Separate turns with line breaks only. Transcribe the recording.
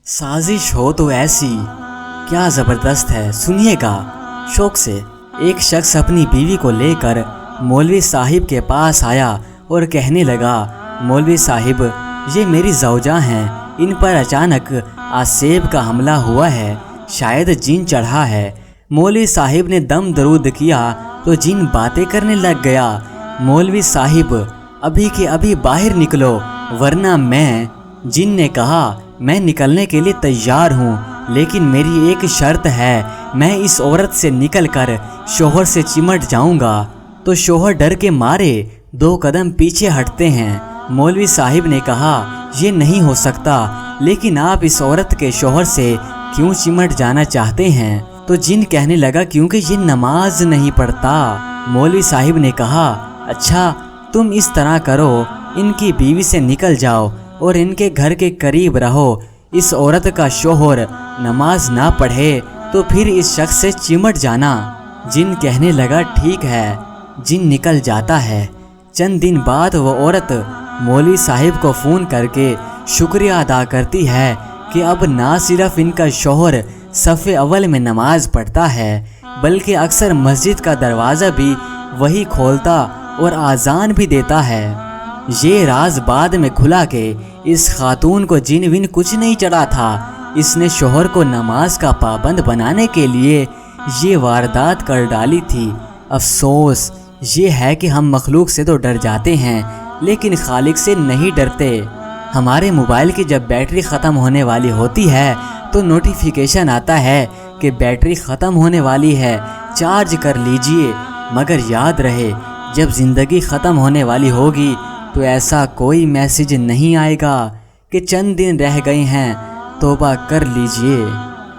साजिश हो तो ऐसी क्या ज़बरदस्त है, सुनिएगा शौक से। एक शख्स अपनी बीवी को लेकर मौलवी साहिब के पास आया और कहने लगा, मौलवी साहिब, ये मेरी ज़ौजा हैं, इन पर अचानक आसेब का हमला हुआ है, शायद जिन चढ़ा है। मौलवी साहिब ने दम दरूद किया तो जिन बातें करने लग गया। मौलवी साहिब, अभी के अभी बाहर निकलो वरना मैं। जिन ने कहा, मैं निकलने के लिए तैयार हूँ, लेकिन मेरी एक शर्त है, मैं इस औरत से निकलकर शोहर से चिमट जाऊँगा। तो शोहर डर के मारे 2 कदम पीछे हटते हैं। मौलवी साहिब ने कहा, ये नहीं हो सकता, लेकिन आप इस औरत के शोहर से क्यों चिमट जाना चाहते हैं? तो जिन कहने लगा, क्योंकि ये नमाज नहीं पढ़ता। मौलवी साहिब ने कहा, अच्छा तुम इस तरह करो, इनकी बीवी से निकल जाओ और इनके घर के करीब रहो। इस औरत का शोहर नमाज ना पढ़े तो फिर इस शख्स से चिमट जाना। जिन कहने लगा, ठीक है। जिन निकल जाता है। चंद दिन बाद वो औरत मौलवी साहिब को फ़ोन करके शुक्रिया अदा करती है कि अब ना सिर्फ इनका शोहर सफ़े अव्वल में नमाज पढ़ता है, बल्कि अक्सर मस्जिद का दरवाज़ा भी वही खोलता और आज़ान भी देता है। ये राज बाद में खुला कि इस खातून को जिन विन कुछ नहीं चढ़ा था। इसने शोहर को नमाज का पाबंद बनाने के लिए ये वारदात कर डाली थी। अफसोस ये है कि हम मखलूक से तो डर जाते हैं, लेकिन खालिक से नहीं डरते। हमारे मोबाइल की जब बैटरी ख़त्म होने वाली होती है तो नोटिफिकेशन आता है कि बैटरी ख़त्म होने वाली है, चार्ज कर लीजिए। मगर याद रहे, जब ज़िंदगी ख़त्म होने वाली होगी तो ऐसा कोई मैसेज नहीं आएगा कि चंद दिन रह गए हैं, तौबा कर लीजिए।